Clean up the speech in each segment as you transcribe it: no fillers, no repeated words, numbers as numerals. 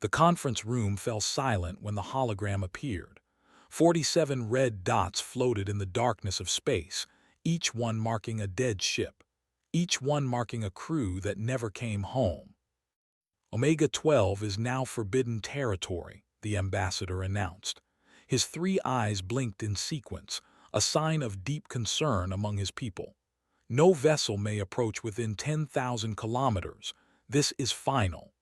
The conference room fell silent when the hologram appeared. 47 red dots floated in the darkness of space, each one marking a dead ship, each one marking a crew that never came home. Omega-12 is now forbidden territory, the ambassador announced. His 3 eyes blinked in sequence, a sign of deep concern among his people. No vessel may approach within 10,000 kilometers. This is final.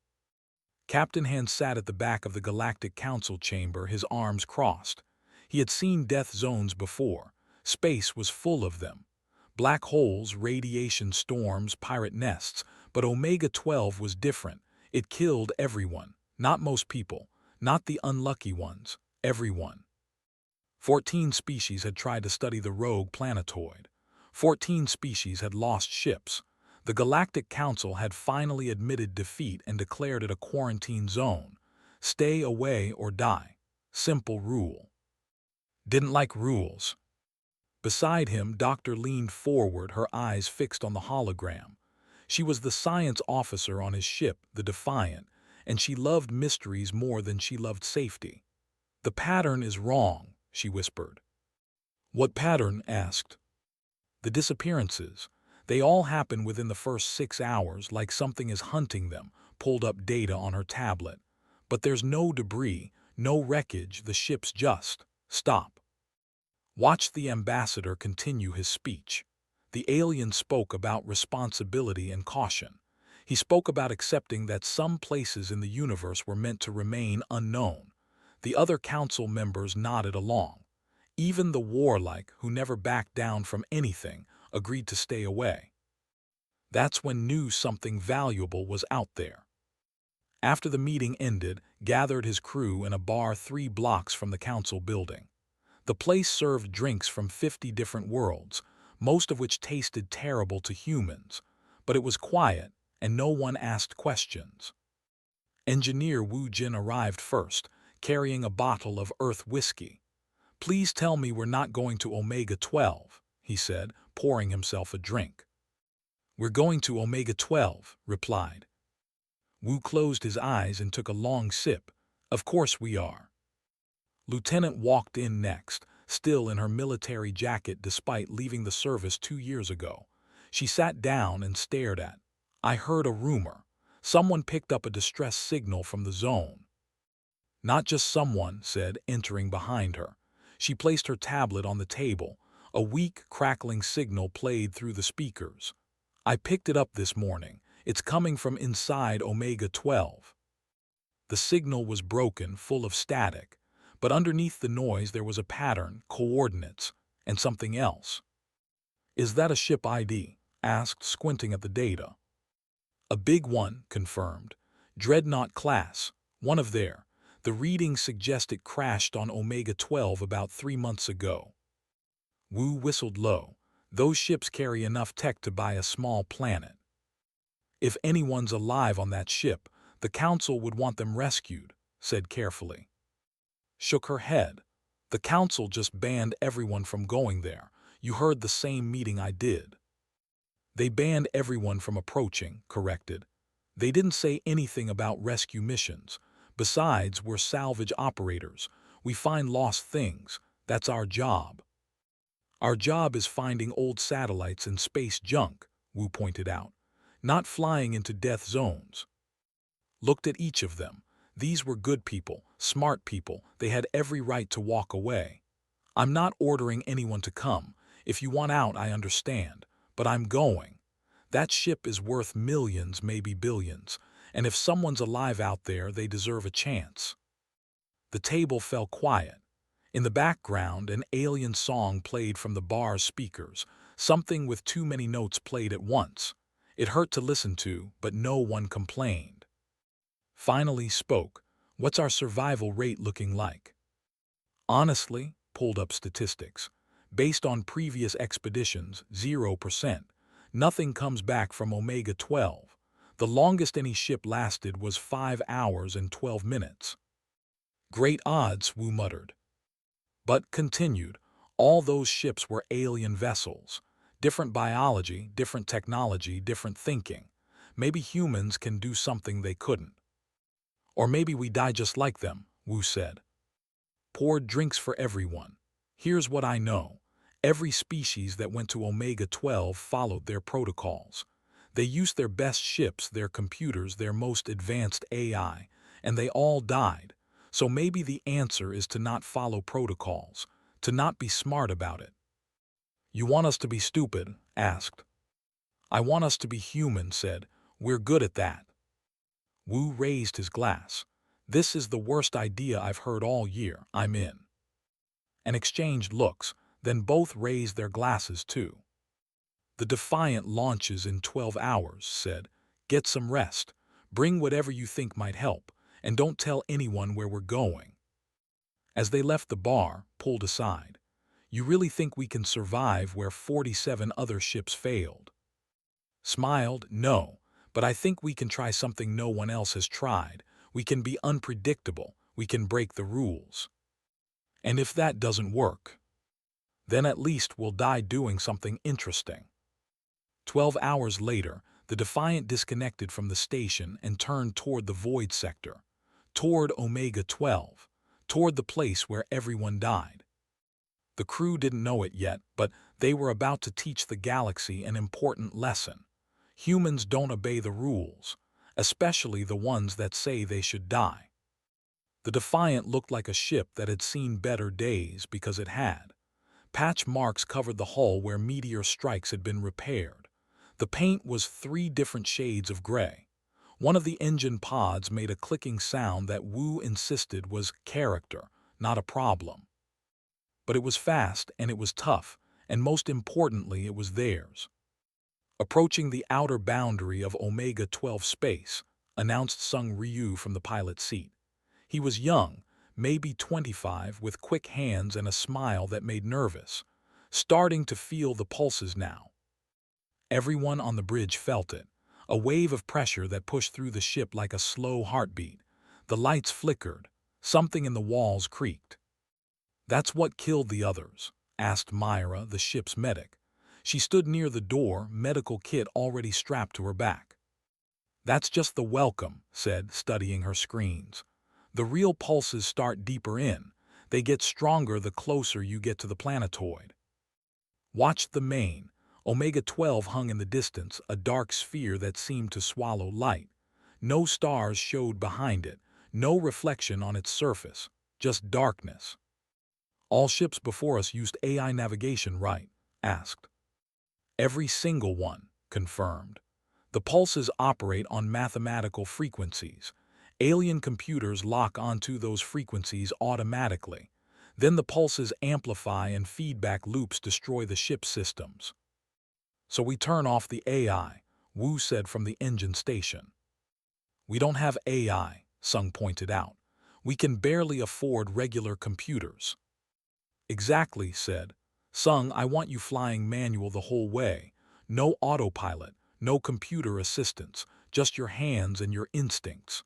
Captain Hand sat at the back of the Galactic Council chamber, his arms crossed. He had seen death zones before. Space was full of them. Black holes, radiation storms, pirate nests. But Omega-12 was different. It killed everyone. Not most people. Not the unlucky ones. Everyone. 14 species had tried to study the rogue planetoid. 14 species had lost ships. The Galactic Council had finally admitted defeat and declared it a quarantine zone. Stay away or die. Simple rule. Didn't like rules. Beside him, Doctor leaned forward, her eyes fixed on the hologram. She was the science officer on his ship, the Defiant, and she loved mysteries more than she loved safety. The pattern is wrong, she whispered. What pattern? Asked. The disappearances. They all happen within the first 6 hours, like something is hunting them, pulled up data on her tablet. But there's no debris, no wreckage, the ship's just. Stop. Watch the ambassador continue his speech. The alien spoke about responsibility and caution. He spoke about accepting that some places in the universe were meant to remain unknown. The other council members nodded along. Even the warlike, who never backed down from anything, agreed to stay away. That's when knew something valuable was out there. After the meeting ended, gathered his crew in a bar 3 blocks from the council building. The place served drinks from 50 different worlds, most of which tasted terrible to humans, but it was quiet and no one asked questions. Engineer Wu Jin arrived first, carrying a bottle of Earth whiskey. Please tell me we're not going to Omega-12, he said, pouring himself a drink. We're going to Omega-12, replied. Wu closed his eyes and took a long sip. Of course we are. Lieutenant walked in next, still in her military jacket despite leaving the service 2 years ago. She sat down and stared at. I heard a rumor. Someone picked up a distress signal from the zone. Not just someone, said, entering behind her. She placed her tablet on the table. A weak, crackling signal played through the speakers. I picked it up this morning. It's coming from inside Omega-12. The signal was broken, full of static, but underneath the noise there was a pattern, coordinates, and something else. Is that a ship ID? Asked, squinting at the data. A big one, confirmed. Dreadnought class, one of their. The readings suggest it crashed on Omega-12 about 3 months ago. Wu whistled low. Those ships carry enough tech to buy a small planet. If anyone's alive on that ship, the council would want them rescued, said carefully. Shook her head. The council just banned everyone from going there. You heard the same meeting I did. They banned everyone from approaching, corrected. They didn't say anything about rescue missions. Besides, we're salvage operators. We find lost things. That's our job. Our job is finding old satellites and space junk, Wu pointed out, not flying into death zones. Looked at each of them. These were good people, smart people. They had every right to walk away. I'm not ordering anyone to come. If you want out, I understand. But I'm going. That ship is worth millions, maybe billions. And if someone's alive out there, they deserve a chance. The table fell quiet. In the background, an alien song played from the bar's speakers. Something with too many notes played at once. It hurt to listen to, but no one complained. Finally spoke. What's our survival rate looking like? Honestly, pulled up statistics. Based on previous expeditions, 0%. Nothing comes back from Omega-12. The longest any ship lasted was 5 hours and 12 minutes. Great odds, Wu muttered. But continued, all those ships were alien vessels. Different biology, different technology, different thinking. Maybe humans can do something they couldn't. Or maybe we die just like them, Wu said. Poured drinks for everyone. Here's what I know. Every species that went to Omega-12 followed their protocols. They used their best ships, their computers, their most advanced AI, and they all died. So maybe the answer is to not follow protocols, to not be smart about it. You want us to be stupid? Asked. I want us to be human, said. We're good at that. Wu raised his glass. This is the worst idea I've heard all year. I'm in. And exchanged looks, then both raised their glasses too. The Defiant launches in 12 hours, said. Get some rest. Bring whatever you think might help, and don't tell anyone where we're going. As they left the bar, pulled aside. You really think we can survive where 47 other ships failed? Smiled, no, but I think we can try something no one else has tried. We can be unpredictable. We can break the rules. And if that doesn't work, then at least we'll die doing something interesting. 12 hours later, the Defiant disconnected from the station and turned toward the void sector, toward Omega-12, toward the place where everyone died. The crew didn't know it yet, but they were about to teach the galaxy an important lesson. Humans don't obey the rules, especially the ones that say they should die. The Defiant looked like a ship that had seen better days because it had. Patch marks covered the hull where meteor strikes had been repaired. The paint was 3 different shades of gray. One of the engine pods made a clicking sound that Wu insisted was character, not a problem. But it was fast and it was tough, and most importantly it was theirs. Approaching the outer boundary of Omega-12 space, announced Sung Ryu from the pilot's seat. He was young, maybe 25, with quick hands and a smile that made nervous, starting to feel the pulses now. Everyone on the bridge felt it, a wave of pressure that pushed through the ship like a slow heartbeat. The lights flickered, something in the walls creaked. That's what killed the others, asked Myra, the ship's medic. She stood near the door, medical kit already strapped to her back. That's just the welcome, said, studying her screens. The real pulses start deeper in. They get stronger the closer you get to the planetoid. Watched the main. Omega-12 hung in the distance, a dark sphere that seemed to swallow light. No stars showed behind it, no reflection on its surface, just darkness. All ships before us used AI navigation, right? Asked. Every single one, confirmed. The pulses operate on mathematical frequencies. Alien computers lock onto those frequencies automatically. Then the pulses amplify and feedback loops destroy the ship's systems. So we turn off the AI, Wu said from the engine station. We don't have AI, Sung pointed out. We can barely afford regular computers. Exactly, said Sung. I want you flying manual the whole way. No autopilot, no computer assistance, just your hands and your instincts.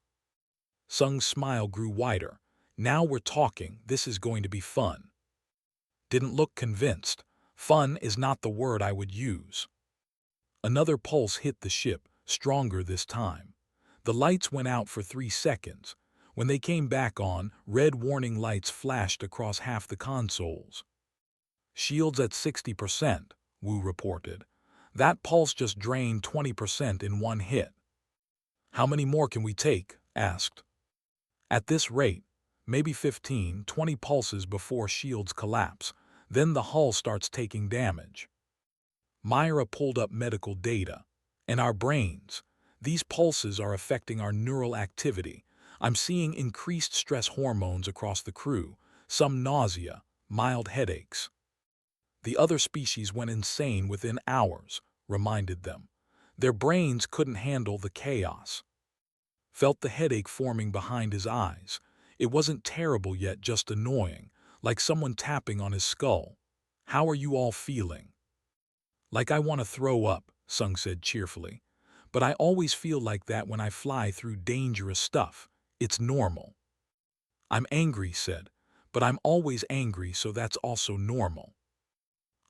Sung's smile grew wider. Now we're talking. This is going to be fun. Didn't look convinced. Fun is not the word I would use. Another pulse hit the ship, stronger this time. The lights went out for 3 seconds. When they came back on, red warning lights flashed across half the consoles. Shields at 60%, Wu reported. That pulse just drained 20% in one hit. How many more can we take? Asked. At this rate, maybe 15, 20 pulses before shields collapse. Then the hull starts taking damage. Myra pulled up medical data. And our brains. These pulses are affecting our neural activity. I'm seeing increased stress hormones across the crew, some nausea, mild headaches. The other species went insane within hours, reminded them. Their brains couldn't handle the chaos. Felt the headache forming behind his eyes. It wasn't terrible yet, just annoying, like someone tapping on his skull. How are you all feeling? Like I want to throw up, Sung said cheerfully. But I always feel like that when I fly through dangerous stuff. It's normal. I'm angry, said, but I'm always angry, so that's also normal.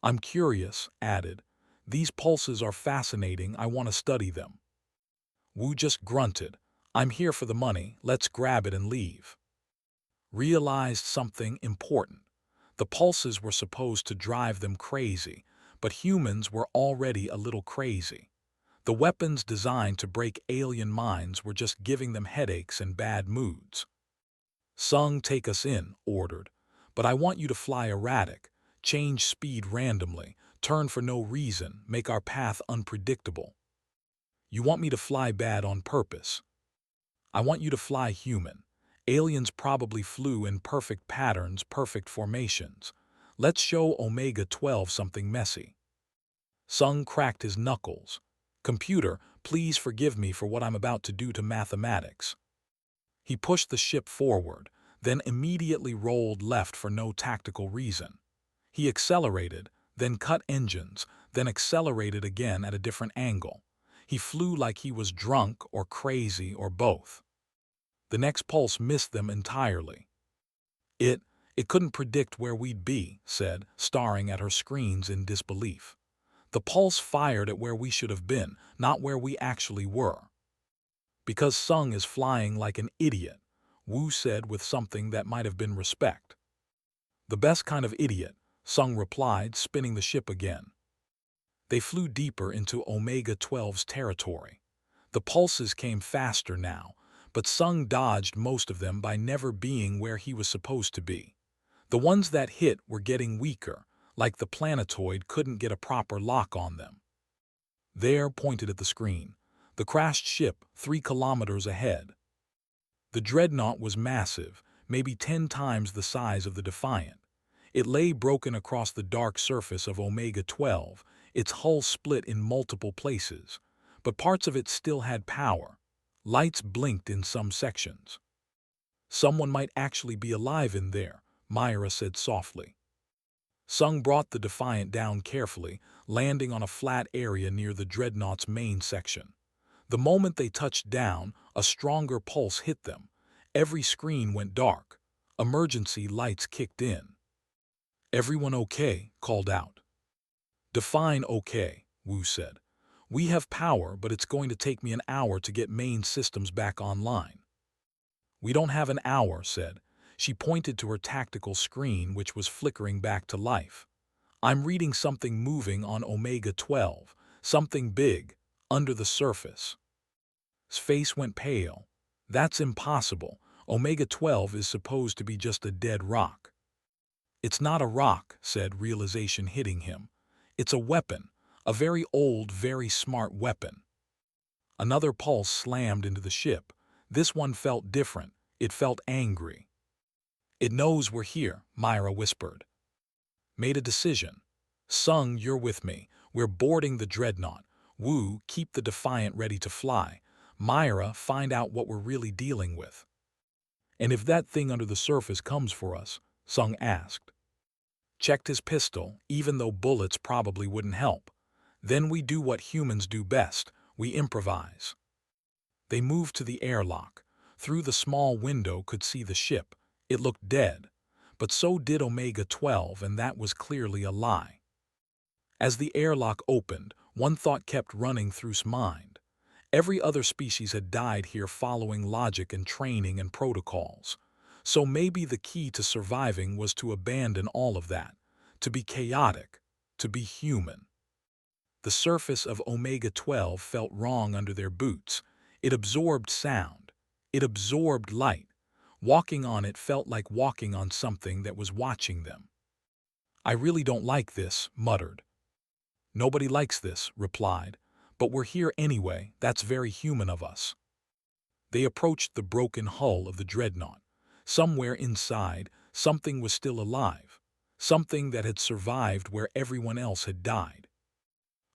I'm curious, added. These pulses are fascinating. I want to study them. Wu just grunted. I'm here for the money, let's grab it and leave. Realized something important. The pulses were supposed to drive them crazy, but humans were already a little crazy. The weapons designed to break alien minds were just giving them headaches and bad moods. Sung, take us in, ordered. But I want you to fly erratic, change speed randomly, turn for no reason, make our path unpredictable. You want me to fly bad on purpose. I want you to fly human. Aliens probably flew in perfect patterns, perfect formations. Let's show Omega-12 something messy. Sung cracked his knuckles. Computer, please forgive me for what I'm about to do to mathematics. He pushed the ship forward, then immediately rolled left for no tactical reason. He accelerated, then cut engines, then accelerated again at a different angle. He flew like he was drunk or crazy or both. The next pulse missed them entirely. It couldn't predict where we'd be, said, staring at her screens in disbelief. The pulse fired at where we should have been, not where we actually were. Because Sung is flying like an idiot, Wu said with something that might have been respect. The best kind of idiot, Sung replied, spinning the ship again. They flew deeper into Omega-12's territory. The pulses came faster now, but Sung dodged most of them by never being where he was supposed to be. The ones that hit were getting weaker, like the planetoid couldn't get a proper lock on them. There, pointed at the screen, the crashed ship 3 kilometers ahead. The dreadnought was massive, maybe 10 times the size of the Defiant. It lay broken across the dark surface of Omega-12, its hull split in multiple places, but parts of it still had power. Lights blinked in some sections. Someone might actually be alive in there, Myra said softly. Sung brought the Defiant down carefully, landing on a flat area near the dreadnought's main section. The moment they touched down, a stronger pulse hit them. Every screen went dark. Emergency lights kicked in. Everyone okay? Called out. Define okay, Wu said. We have power, but it's going to take me an hour to get main systems back online. We don't have an hour, said. She pointed to her tactical screen, which was flickering back to life. I'm reading something moving on Omega-12, something big, under the surface. His face went pale. That's impossible. Omega-12 is supposed to be just a dead rock. It's not a rock, said, realization hitting him. It's a weapon, a very old, very smart weapon. Another pulse slammed into the ship. This one felt different. It felt angry. It knows we're here, Myra whispered. Made a decision. Sung, you're with me. We're boarding the dreadnought. Wu, keep the Defiant ready to fly. Myra, find out what we're really dealing with. And if that thing under the surface comes for us, Sung asked. Checked his pistol, even though bullets probably wouldn't help. Then we do what humans do best, we improvise. They moved to the airlock. Through the small window could see the ship. It looked dead. But so did Omega-12, and that was clearly a lie. As the airlock opened, one thought kept running through his mind. Every other species had died here following logic and training and protocols. So maybe the key to surviving was to abandon all of that, to be chaotic, to be human. The surface of Omega-12 felt wrong under their boots. It absorbed sound. It absorbed light. Walking on it felt like walking on something that was watching them. I really don't like this, muttered. Nobody likes this, replied. But we're here anyway, that's very human of us. They approached the broken hull of the dreadnought. Somewhere inside, something was still alive. Something that had survived where everyone else had died.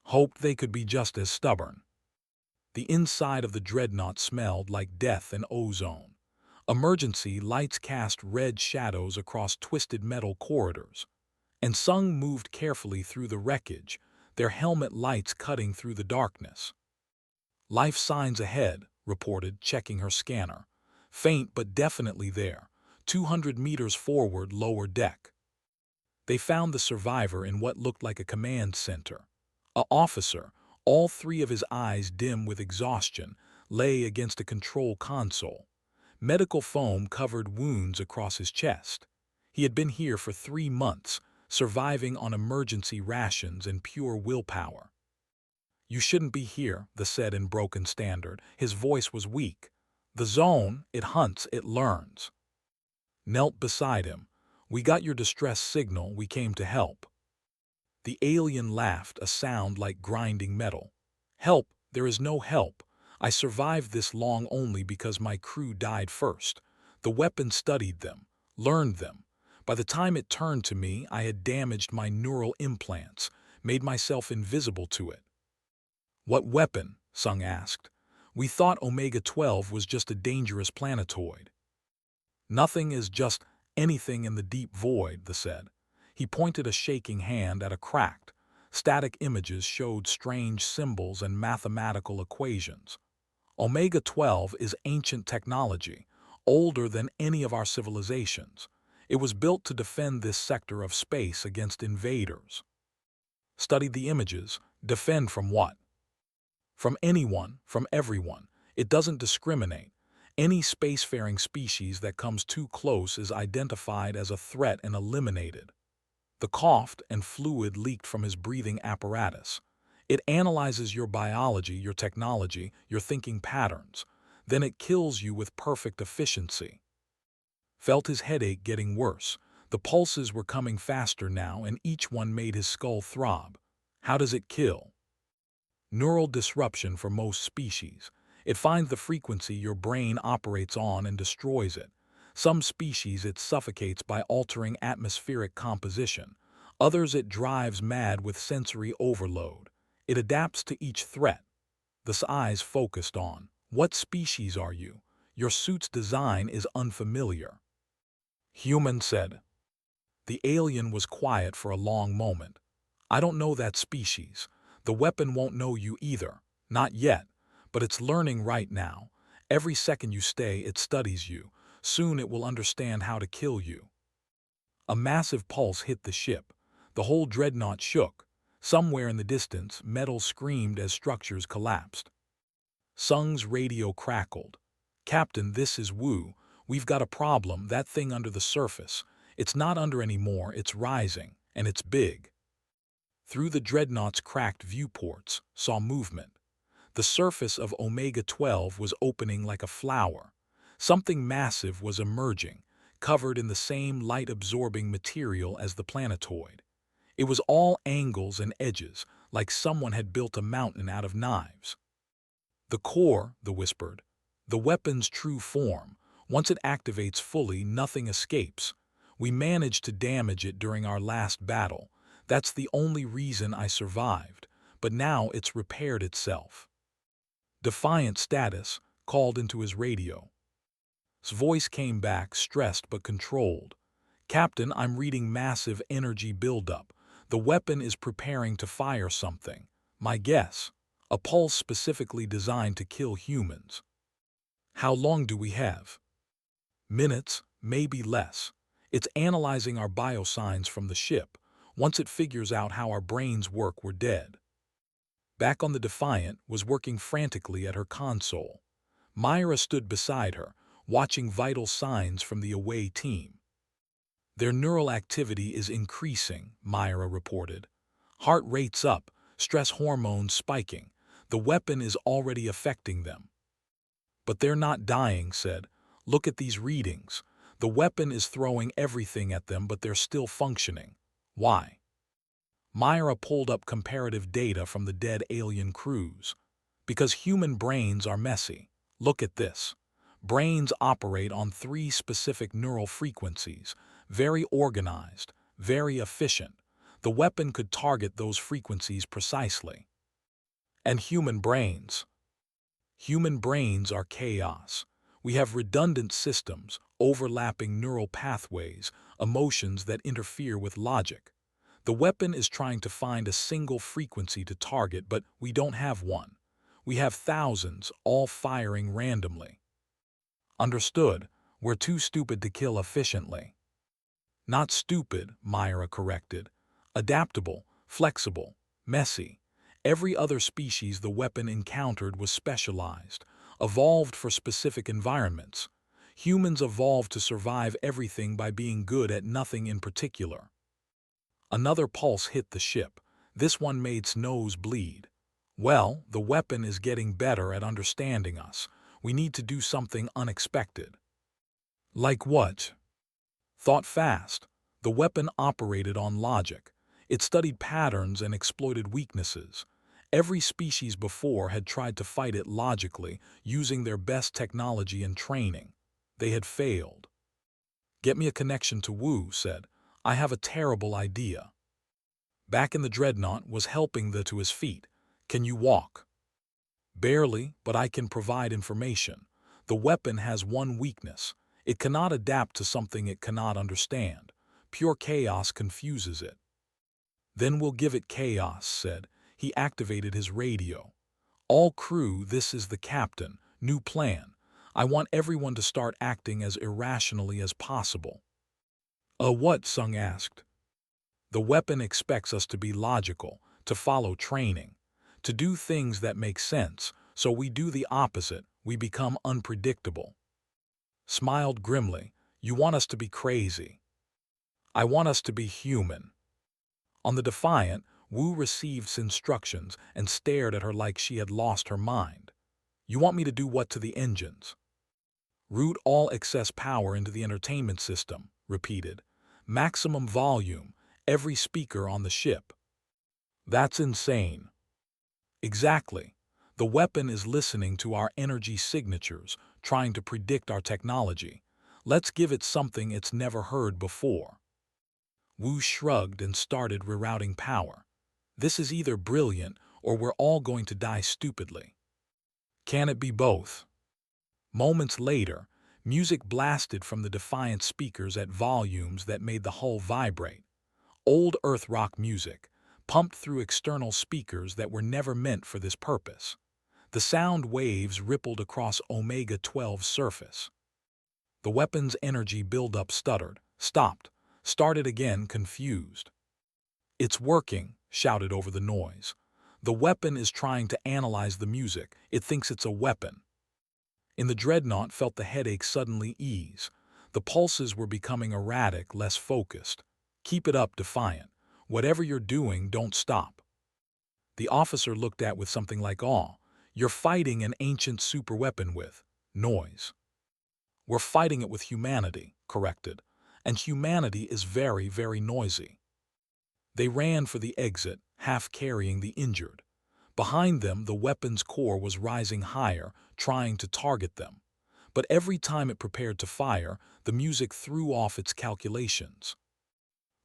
Hoped they could be just as stubborn. The inside of the dreadnought smelled like death and ozone. Emergency lights cast red shadows across twisted metal corridors. And Sung moved carefully through the wreckage, their helmet lights cutting through the darkness. Life signs ahead, reported, checking her scanner. Faint but definitely there, 200 meters forward, lower deck. They found the survivor in what looked like a command center. An officer, all 3 of his eyes dim with exhaustion, lay against a control console. Medical foam covered wounds across his chest. He had been here for 3 months, surviving on emergency rations and pure willpower. "You shouldn't be here," the said in broken standard. His voice was weak. "The zone, it hunts, it learns." Knelt beside him. "We got your distress signal, we came to help." The alien laughed, a sound like grinding metal. "Help? There is no help. I survived this long only because my crew died first. The weapon studied them, learned them. By the time it turned to me, I had damaged my neural implants, made myself invisible to it." "What weapon?" Sung asked. "We thought Omega-12 was just a dangerous planetoid." "Nothing is just anything in the deep void," the said. He pointed a shaking hand at a cracked. Static images showed strange symbols and mathematical equations. "Omega-12 is ancient technology, older than any of our civilizations. It was built to defend this sector of space against invaders." Studied the images. Defend from what? "From anyone, from everyone. It doesn't discriminate. Any spacefaring species that comes too close is identified as a threat and eliminated." The coughed and fluid leaked from his breathing apparatus. "It analyzes your biology, your technology, your thinking patterns. Then it kills you with perfect efficiency." Felt his headache getting worse. The pulses were coming faster now, and each one made his skull throb. "How does it kill?" "Neural disruption for most species. It finds the frequency your brain operates on and destroys it. Some species it suffocates by altering atmospheric composition. Others it drives mad with sensory overload. It adapts to each threat." The eyes focused on. "What species are you? Your suit's design is unfamiliar." "Human," said. The alien was quiet for a long moment. "I don't know that species. The weapon won't know you either. Not yet. But it's learning right now. Every second you stay, it studies you. Soon it will understand how to kill you." A massive pulse hit the ship. The whole dreadnought shook. Somewhere in the distance, metal screamed as structures collapsed. Sung's radio crackled. "Captain, this is Wu. We've got a problem, that thing under the surface. It's not under anymore, it's rising, and it's big." Through the dreadnought's cracked viewports, saw movement. The surface of Omega-12 was opening like a flower. Something massive was emerging, covered in the same light-absorbing material as the planetoid. It was all angles and edges, like someone had built a mountain out of knives. "The core," the whispered. "The weapon's true form. Once it activates fully, nothing escapes. We managed to damage it during our last battle. That's the only reason I survived. But now it's repaired itself." "Defiant status," called into his radio. His voice came back, stressed but controlled. "Captain, I'm reading massive energy buildup. The weapon is preparing to fire something. My guess, a pulse specifically designed to kill humans." "How long do we have?" "Minutes, maybe less. It's analyzing our biosigns from the ship. Once it figures out how our brains work, we're dead." Back on the Defiant, was working frantically at her console. Myra stood beside her, watching vital signs from the away team. "Their neural activity is increasing," Myra reported. "Heart rate's up, stress hormones spiking. The weapon is already affecting them." "But they're not dying," said. "Look at these readings. The weapon is throwing everything at them, but they're still functioning. Why?" Myra pulled up comparative data from the dead alien crews. "Because human brains are messy. Look at this. Brains operate on 3 specific neural frequencies, very organized, very efficient. The weapon could target those frequencies precisely." "And human brains?" "Human brains are chaos. We have redundant systems, overlapping neural pathways, emotions that interfere with logic. The weapon is trying to find a single frequency to target, but we don't have one. We have thousands, all firing randomly." "Understood. We're too stupid to kill efficiently." "Not stupid," Myra corrected. "Adaptable, flexible, messy. Every other species the weapon encountered was specialized, evolved for specific environments. Humans evolved to survive everything by being good at nothing in particular. Another pulse hit the ship. This one made Snow's bleed. Well, the weapon is getting better at understanding us. We need to do something unexpected. Like what? Thought fast. The weapon operated on logic. It studied patterns and exploited weaknesses. Every species before had tried to fight it logically, using their best technology and training. They had failed. "Get me a connection to Wu," said. "I have a terrible idea." Back in the dreadnought was helping to his feet. "Can you walk?" "Barely, but I can provide information. The weapon has one weakness. It cannot adapt to something it cannot understand. Pure chaos confuses it." "Then we'll give it chaos," said. He activated his radio. "All crew, this is the captain. New plan. I want everyone to start acting as irrationally as possible." What?" Sung asked. "The weapon expects us to be logical, to follow training, to do things that make sense, so we do the opposite, we become unpredictable." Smiled grimly. "You want us to be crazy. I want us to be human." On the Defiant, Wu received instructions and stared at her like she had lost her mind. "You want me to do what to the engines?" "Route all excess power into the entertainment system," repeated. "Maximum volume, every speaker on the ship." "That's insane." "Exactly. The weapon is listening to our energy signatures, trying to predict our technology. Let's give it something it's never heard before." Wu shrugged and started rerouting power. "This is either brilliant or we're all going to die stupidly. Can it be both?" Moments later, music blasted from the Defiant speakers at volumes that made the hull vibrate. Old Earth rock music, pumped through external speakers that were never meant for this purpose. The sound waves rippled across Omega-12's surface. The weapon's energy buildup stuttered, stopped, started again confused. "It's working," shouted over the noise. "The weapon is trying to analyze the music. It thinks it's a weapon." In the dreadnought felt the headache suddenly ease. The pulses were becoming erratic, less focused. "Keep it up, Defiant. Whatever you're doing, don't stop." The officer looked at with something like awe. "You're fighting an ancient superweapon with noise." "We're fighting it with humanity," corrected. "And humanity is very, very noisy." They ran for the exit, half carrying the injured. Behind them, the weapon's core was rising higher, trying to target them. But every time it prepared to fire, the music threw off its calculations.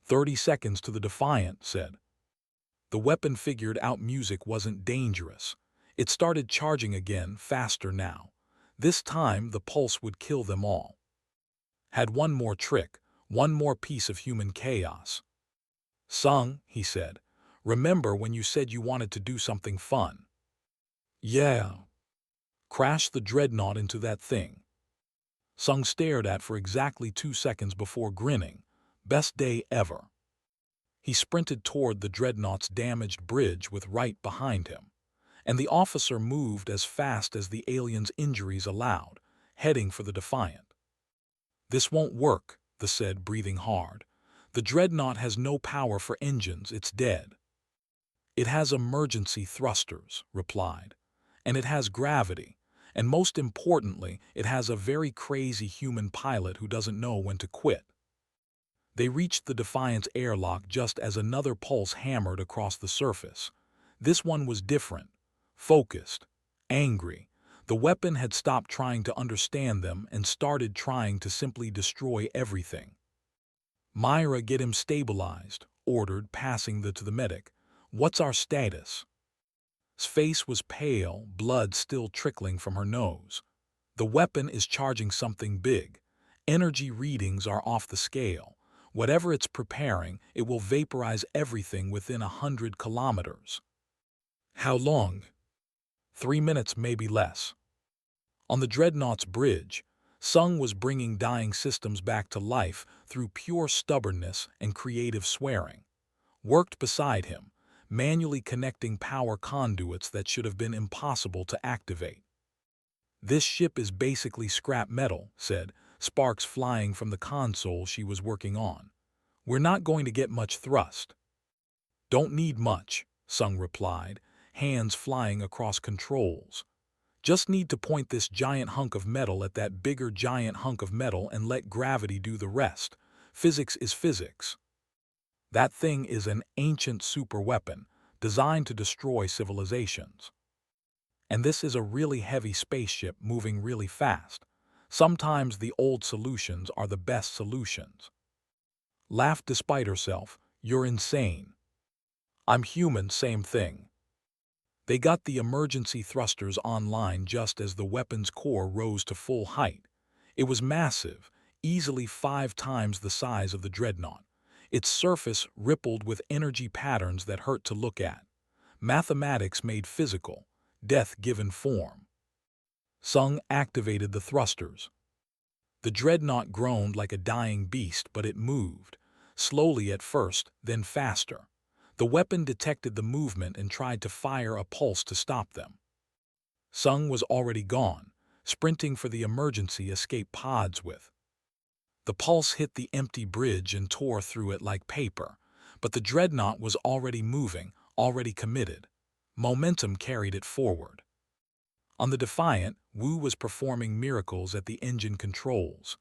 30 seconds to the Defiant," said. The weapon figured out music wasn't dangerous. It started charging again, faster now. This time, the pulse would kill them all. "Had one more trick, one more piece of human chaos." "Sung," he said, "remember when you said you wanted to do something fun?" "Yeah." "Crash the dreadnought into that thing." Sung stared at for exactly 2 seconds before grinning. "Best day ever." He sprinted toward the dreadnought's damaged bridge with Wright behind him, and the officer moved as fast as the alien's injuries allowed, heading for the Defiant. "This won't work," the said, breathing hard. "The dreadnought has no power for engines, it's dead." "It has emergency thrusters," replied. "And it has gravity. And most importantly, it has a very crazy human pilot who doesn't know when to quit." They reached the Defiant's airlock just as another pulse hammered across the surface. This one was different, focused, angry. The weapon had stopped trying to understand them and started trying to simply destroy everything. "Myra, get him stabilized," ordered, passing to the medic. "What's our status?" His face was pale, blood still trickling from her nose. "The weapon is charging something big. Energy readings are off the scale. Whatever it's preparing, it will vaporize everything within 100 kilometers. "How long?" 3 minutes, maybe less. On the dreadnought's bridge, Sung was bringing dying systems back to life through pure stubbornness and creative swearing. Worked beside him, manually connecting power conduits that should have been impossible to activate. "This ship is basically scrap metal," said, sparks flying from the console she was working on. "We're not going to get much thrust." "Don't need much," Sung replied, hands flying across controls. "Just need to point this giant hunk of metal at that bigger giant hunk of metal and let gravity do the rest. Physics is physics." That thing is an ancient superweapon designed to destroy civilizations. And this is a really heavy spaceship moving really fast. Sometimes the old solutions are the best solutions. Laughed despite herself. "You're insane." "I'm human, same thing." They got the emergency thrusters online just as the weapon's core rose to full height. It was massive, easily 5 times the size of the dreadnought. Its surface rippled with energy patterns that hurt to look at. Mathematics made physical, death given form. Sung activated the thrusters. The dreadnought groaned like a dying beast, but it moved, slowly at first, then faster. The weapon detected the movement and tried to fire a pulse to stop them. Sung was already gone, sprinting for the emergency escape pods with. The pulse hit the empty bridge and tore through it like paper, but the dreadnought was already moving, already committed. Momentum carried it forward. On the Defiant, Wu was performing miracles at the engine controls.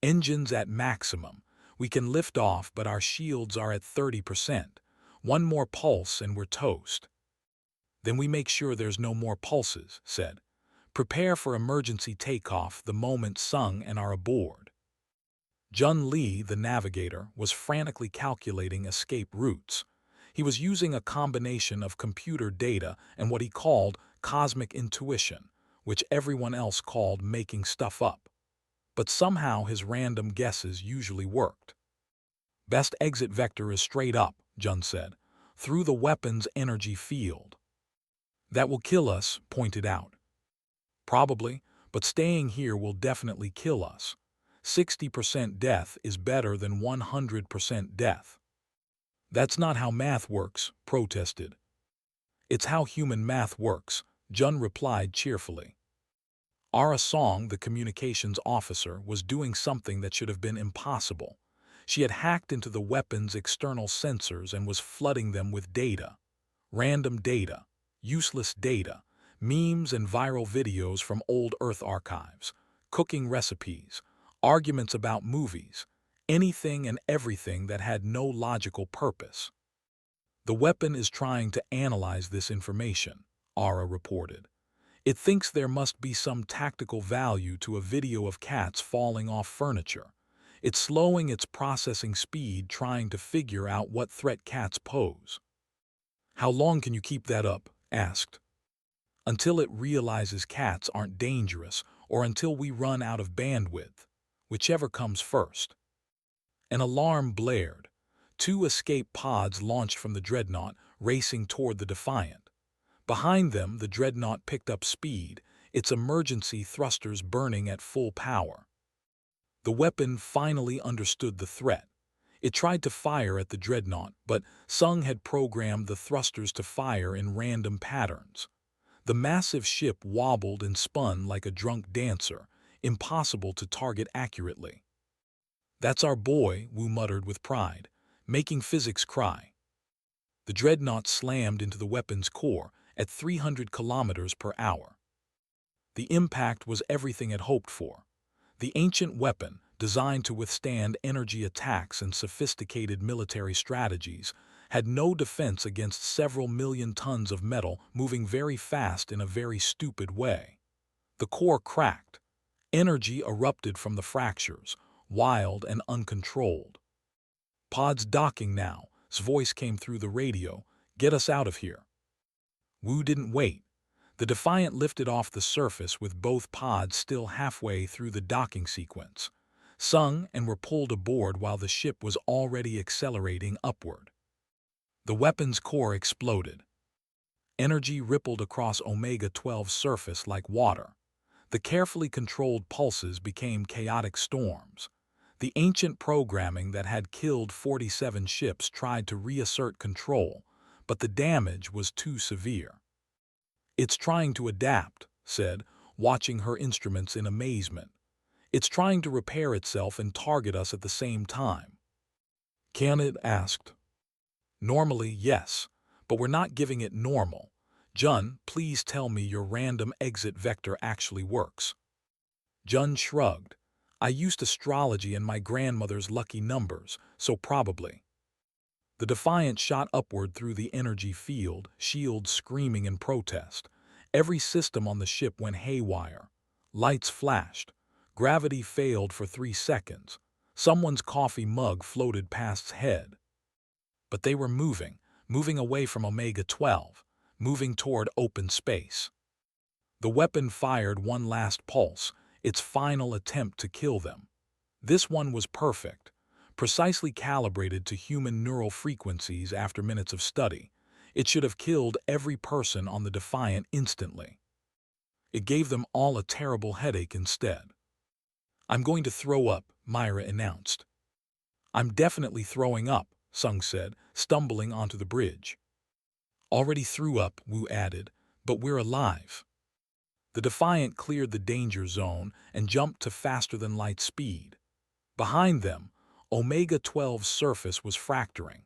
"Engines at maximum. We can lift off, but our shields are at 30%. One more pulse and we're toast." "Then we make sure there's no more pulses," said. "Prepare for emergency takeoff the moment Sung and are aboard." Jun Lee, the navigator, was frantically calculating escape routes. He was using a combination of computer data and what he called cosmic intuition, which everyone else called making stuff up. But somehow his random guesses usually worked. "Best exit vector is straight up," Jun said, "through the weapon's energy field." "That will kill us," pointed out. "Probably, but staying here will definitely kill us. 60% death is better than 100% death." "That's not how math works," protested. "It's how human math works," Jun replied cheerfully. Ara Song, the communications officer, was doing something that should have been impossible. She had hacked into the weapon's external sensors and was flooding them with data. Random data, useless data, memes and viral videos from old Earth archives, cooking recipes, arguments about movies, anything and everything that had no logical purpose. "The weapon is trying to analyze this information," Ara reported. "It thinks there must be some tactical value to a video of cats falling off furniture. It's slowing its processing speed trying to figure out what threat cats pose." "How long can you keep that up?" asked. "Until it realizes cats aren't dangerous or until we run out of bandwidth, whichever comes first." An alarm blared. 2 escape pods launched from the dreadnought, racing toward the Defiant. Behind them, the dreadnought picked up speed, its emergency thrusters burning at full power. The weapon finally understood the threat. It tried to fire at the dreadnought, but Sung had programmed the thrusters to fire in random patterns. The massive ship wobbled and spun like a drunk dancer, impossible to target accurately. "That's our boy," Wu muttered with pride, "making physics cry." The dreadnought slammed into the weapon's core at 300 kilometers per hour. The impact was everything it hoped for. The ancient weapon, designed to withstand energy attacks and sophisticated military strategies, had no defense against several million tons of metal moving very fast in a very stupid way. The core cracked. Energy erupted from the fractures, wild and uncontrolled. "Pods docking now," his voice came through the radio. "Get us out of here." Wu didn't wait. The Defiant lifted off the surface with both pods still halfway through the docking sequence. Sung and were pulled aboard while the ship was already accelerating upward. The weapon's core exploded. Energy rippled across Omega-12's surface like water. The carefully controlled pulses became chaotic storms. The ancient programming that had killed 47 ships tried to reassert control, but the damage was too severe. "It's trying to adapt," said, watching her instruments in amazement. It's trying to repair itself and target us at the same time. Can it? Asked. Normally, yes, but we're not giving it normal. Jun, please tell me your random exit vector actually works. Jun shrugged. I used astrology and my grandmother's lucky numbers, so probably. The Defiant shot upward through the energy field, shields screaming in protest. Every system on the ship went haywire. Lights flashed. Gravity failed for 3 seconds. Someone's coffee mug floated past its head. But they were moving away from Omega-12, moving toward open space. The weapon fired one last pulse, its final attempt to kill them. This one was perfect, precisely calibrated to human neural frequencies after minutes of study. It should have killed every person on the Defiant instantly. It gave them all a terrible headache instead. I'm going to throw up, Myra announced. I'm definitely throwing up, Sung said, stumbling onto the bridge. Already threw up, Wu added, but we're alive. The Defiant cleared the danger zone and jumped to faster-than-light speed. Behind them, Omega-12's surface was fracturing.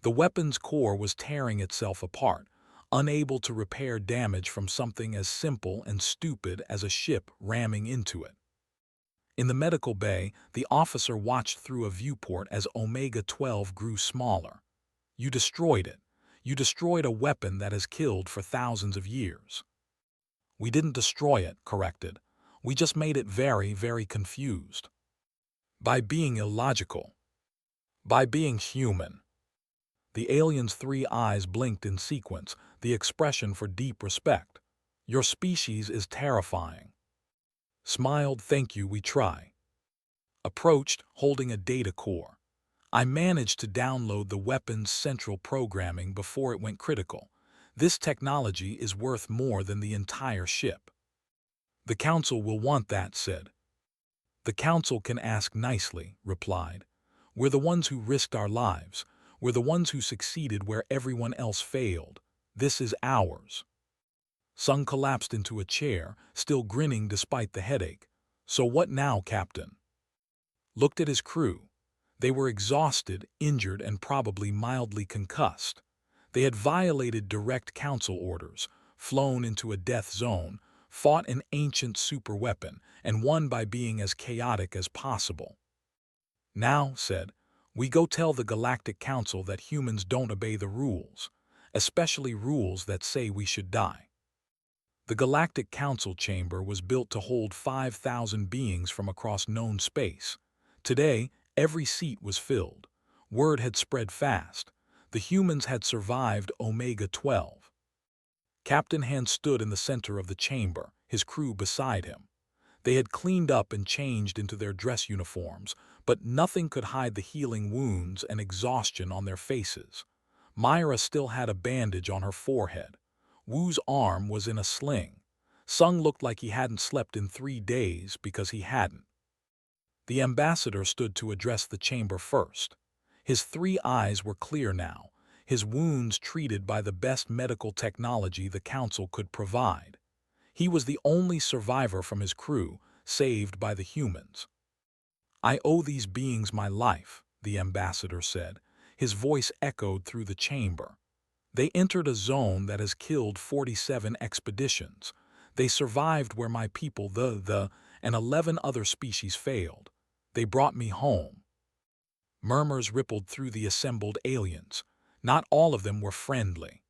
The weapon's core was tearing itself apart, unable to repair damage from something as simple and stupid as a ship ramming into it. In the medical bay, the officer watched through a viewport as Omega-12 grew smaller. You destroyed it. You destroyed a weapon that has killed for thousands of years. We didn't destroy it, corrected. We just made it very, very confused. By being illogical. By being human. The alien's 3 eyes blinked in sequence, the expression for deep respect. Your species is terrifying. Smiled, thank you, we try. Approached, holding a data core. I managed to download the weapon's central programming before it went critical. This technology is worth more than the entire ship. The Council will want that, said. The Council can ask nicely, replied. We're the ones who risked our lives. We're the ones who succeeded where everyone else failed. This is ours. Sung collapsed into a chair, still grinning despite the headache. So what now, Captain? Looked at his crew. They were exhausted, injured, and probably mildly concussed. They had violated direct council orders, flown into a death zone, fought an ancient superweapon, and won by being as chaotic as possible. Now, said, we go tell the Galactic Council that humans don't obey the rules, especially rules that say we should die. The Galactic Council chamber was built to hold 5,000 beings from across known space. Today, every seat was filled. Word had spread fast. The humans had survived Omega-12. Captain Hand stood in the center of the chamber, his crew beside him. They had cleaned up and changed into their dress uniforms, but nothing could hide the healing wounds and exhaustion on their faces. Myra still had a bandage on her forehead. Wu's arm was in a sling. Sung looked like he hadn't slept in 3 days because he hadn't. The ambassador stood to address the chamber first. His 3 eyes were clear now, his wounds treated by the best medical technology the council could provide. He was the only survivor from his crew, saved by the humans. I owe these beings my life, the ambassador said. His voice echoed through the chamber. They entered a zone that has killed 47 expeditions. They survived where my people, and 11 other species failed. They brought me home. Murmurs rippled through the assembled aliens. Not all of them were friendly.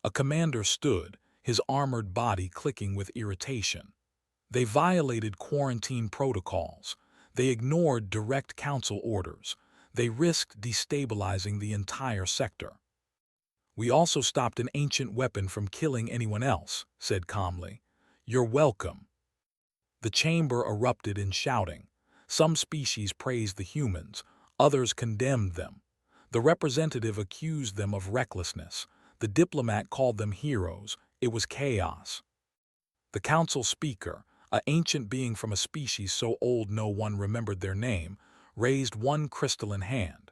A commander stood, his armored body clicking with irritation. They violated quarantine protocols. They ignored direct council orders. They risked destabilizing the entire sector. We also stopped an ancient weapon from killing anyone else, said calmly. You're welcome. The chamber erupted in shouting. Some species praised the humans, others condemned them. The representative accused them of recklessness. The diplomat called them heroes. It was chaos. The council speaker, an ancient being from a species so old no one remembered their name, raised one crystalline hand.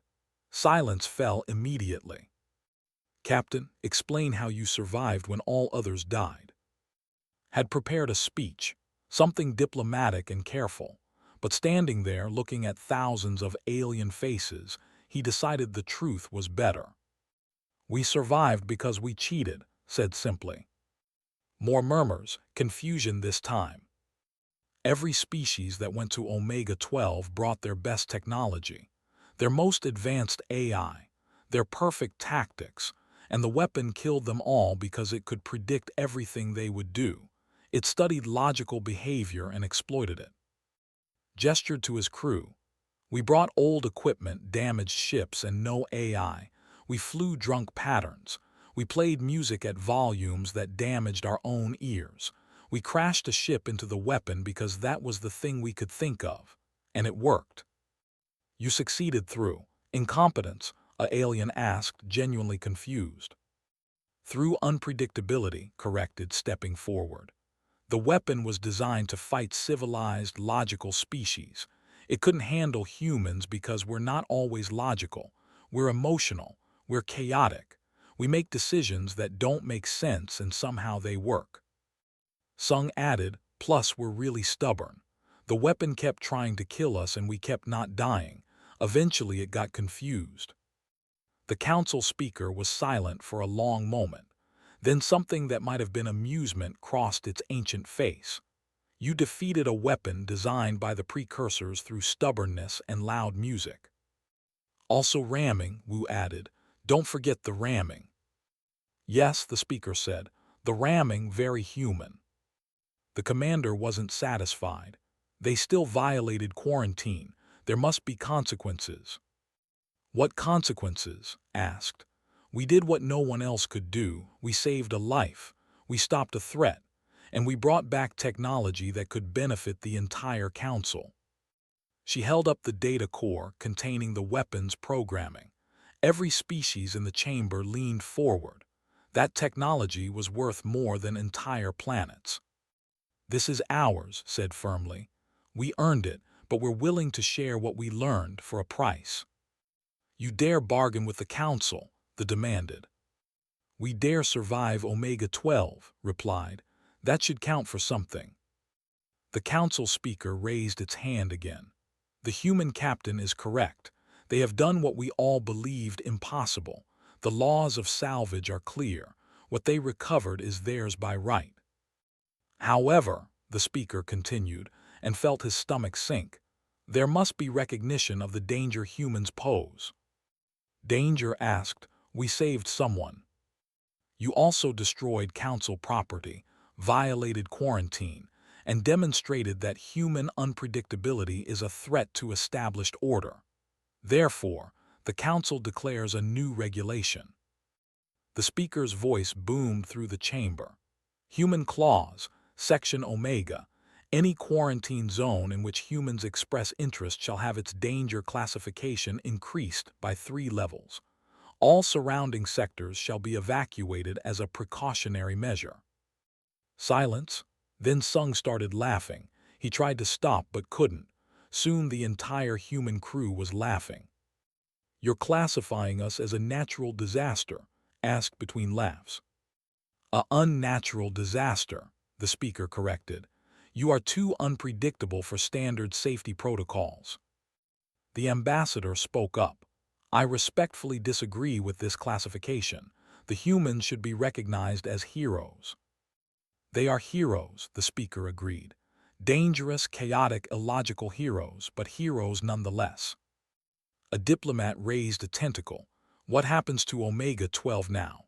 Silence fell immediately. Captain, explain how you survived when all others died. had prepared a speech, something diplomatic and careful, but standing there looking at thousands of alien faces, he decided the truth was better. "We survived because we cheated," said simply. More murmurs, confusion this time. Every species that went to Omega-12 brought their best technology, their most advanced AI, their perfect tactics, and the weapon killed them all because it could predict everything they would do. It studied logical behavior and exploited it. Gestured to his crew. "We brought old equipment, damaged ships, and no AI. We flew drunk patterns. We played music at volumes that damaged our own ears. We crashed a ship into the weapon because that was the thing we could think of. And it worked." "You succeeded through incompetence?" a alien asked, genuinely confused. "Through unpredictability," corrected, stepping forward. "The weapon was designed to fight civilized, logical species. It couldn't handle humans because we're not always logical. We're emotional. We're chaotic. We make decisions that don't make sense and somehow they work." Sung added, "Plus we're really stubborn. The weapon kept trying to kill us and we kept not dying. Eventually it got confused." The council speaker was silent for a long moment. Then something that might have been amusement crossed its ancient face. "You defeated a weapon designed by the precursors through stubbornness and loud music." "Also ramming," Wu added. "Don't forget the ramming." "Yes," the speaker said. "The ramming, very human." The commander wasn't satisfied. "They still violated quarantine. There must be consequences." "What consequences?" asked. "We did what no one else could do. We saved a life. We stopped a threat. And we brought back technology that could benefit the entire council." She held up the data core containing the weapon's programming. Every species in the chamber leaned forward. That technology was worth more than entire planets. "This is ours," said firmly. "We earned it, but we're willing to share what we learned for a price." "You dare bargain with the council?" they demanded. "We dare survive Omega-12, replied. "That should count for something." The council speaker raised its hand again. "The human captain is correct. They have done what we all believed impossible. The laws of salvage are clear. What they recovered is theirs by right." "However," the speaker continued, and felt his stomach sink, "there must be recognition of the danger humans pose." "Danger?" asked. "We saved someone." "You also destroyed council property, violated quarantine, and demonstrated that human unpredictability is a threat to established order. Therefore, the council declares a new regulation." The speaker's voice boomed through the chamber. "Human clause, Section Omega. Any quarantine zone in which humans express interest shall have its danger classification increased by 3 levels. All surrounding sectors shall be evacuated as a precautionary measure." Silence. Then Sung started laughing. He tried to stop but couldn't. Soon the entire human crew was laughing. "You're classifying us as a natural disaster?" asked between laughs. "A unnatural disaster," the speaker corrected. "You are too unpredictable for standard safety protocols." The ambassador spoke up. "I respectfully disagree with this classification. The humans should be recognized as heroes." "They are heroes," the speaker agreed. "Dangerous, chaotic, illogical heroes, but heroes nonetheless." A diplomat raised a tentacle. "What happens to Omega-12 now?"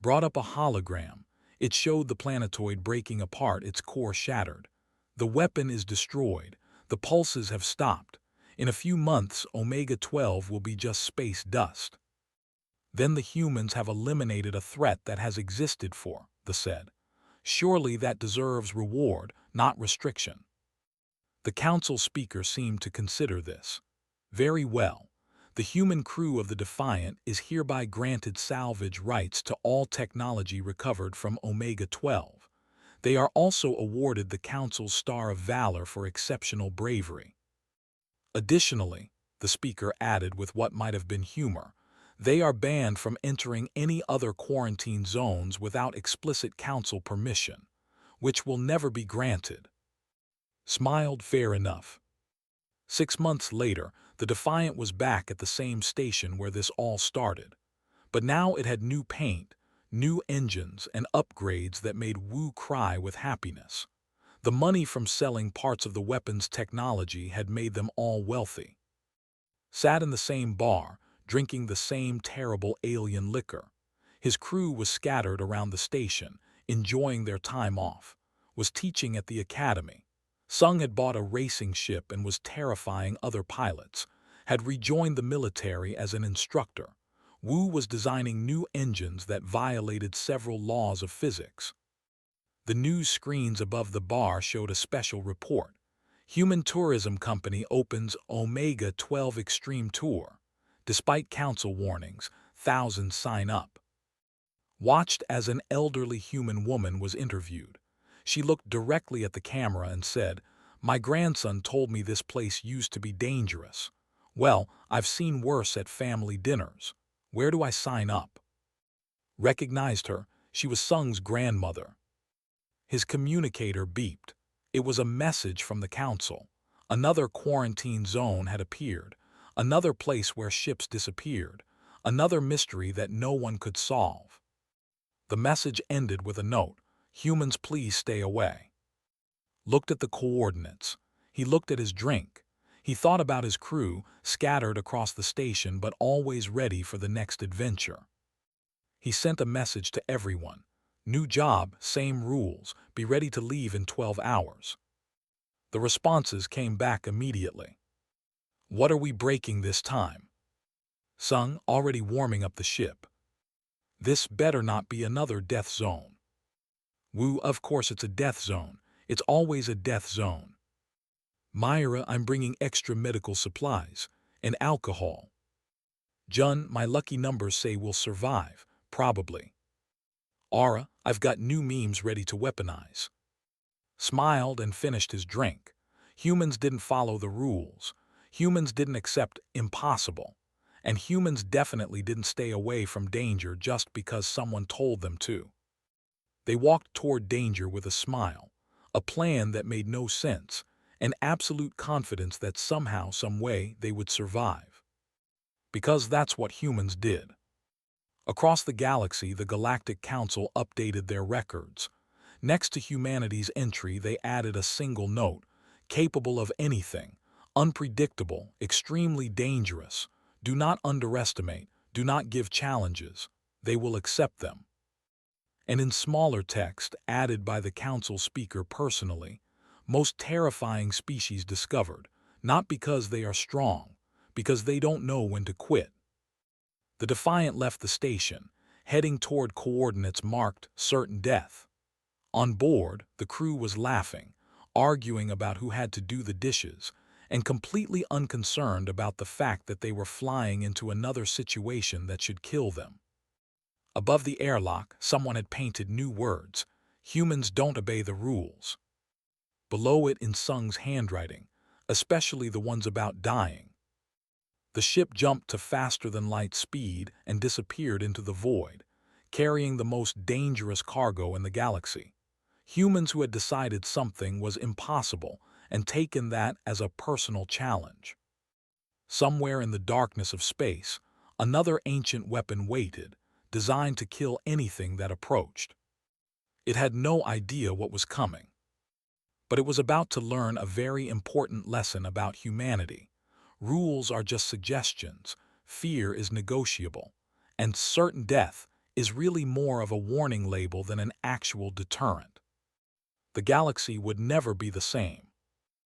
Brought up a hologram. It showed the planetoid breaking apart, its core shattered. "The weapon is destroyed. The pulses have stopped. In a few months, Omega-12 will be just space dust." "Then the humans have eliminated a threat that has existed for," they said. "Surely that deserves reward, not restriction." The council speaker seemed to consider this. "Very well. The human crew of the Defiant is hereby granted salvage rights to all technology recovered from Omega-12. They are also awarded the Council's Star of Valor for exceptional bravery." Additionally, the speaker added with what might have been humor, "they are banned from entering any other quarantine zones without explicit council permission. which will never be granted. Smiled, fair enough. 6 months later, the Defiant was back at the same station where this all started. But now it had new paint, new engines, and upgrades that made Wu cry with happiness. The money from selling parts of the weapon's technology had made them all wealthy. Sat in the same bar, drinking the same terrible alien liquor. His crew was scattered around the station, enjoying their time off, was teaching at the academy. Sung had bought a racing ship and was terrifying other pilots, had rejoined the military as an instructor. Wu was designing new engines that violated several laws of physics. The news screens above the bar showed a special report. Human tourism company opens Omega-12 Extreme Tour. Despite council warnings, thousands sign up. Watched as an elderly human woman was interviewed. She looked directly at the camera and said, "My grandson told me this place used to be dangerous. Well, I've seen worse at family dinners. Where do I sign up?" Recognized her. She was Sung's grandmother. His communicator beeped. It was a message from the council. Another quarantine zone had appeared. Another place where ships disappeared. Another mystery that no one could solve. The message ended with a note, "Humans, please stay away." Looked at the coordinates. He looked at his drink. He thought about his crew, scattered across the station but always ready for the next adventure. He sent a message to everyone. "New job, same rules, be ready to leave in 12 hours. The responses came back immediately. "What are we breaking this time?" Sung, already warming up the ship. "This better not be another death zone." Wu, "Of course it's a death zone. It's always a death zone." Myra, "I'm bringing extra medical supplies and alcohol." Jun, "My lucky numbers say we'll survive, probably." Aura, "I've got new memes ready to weaponize." Smiled and finished his drink. Humans didn't follow the rules. Humans didn't accept impossible. And humans definitely didn't stay away from danger just because someone told them to. They walked toward danger with a smile, a plan that made no sense, an absolute confidence that somehow, some way, they would survive. Because that's what humans did. Across the galaxy, the Galactic Council updated their records. Next to humanity's entry, they added a single note, "Capable of anything, unpredictable, extremely dangerous. Do not underestimate, do not give challenges. They will accept them." And in smaller text, added by the council speaker personally, "Most terrifying species discovered, not because they are strong, because they don't know when to quit." The Defiant left the station, heading toward coordinates marked certain death. On board, the crew was laughing, arguing about who had to do the dishes, and completely unconcerned about the fact that they were flying into another situation that should kill them. Above the airlock, someone had painted new words, "Humans don't obey the rules." Below it in Sung's handwriting, especially the ones about dying. The ship jumped to faster-than-light speed and disappeared into the void, carrying the most dangerous cargo in the galaxy. Humans who had decided something was impossible and taken that as a personal challenge. Somewhere in the darkness of space, another ancient weapon waited, designed to kill anything that approached. It had no idea what was coming. But it was about to learn a very important lesson about humanity. Rules are just suggestions, fear is negotiable, and certain death is really more of a warning label than an actual deterrent. The galaxy would never be the same.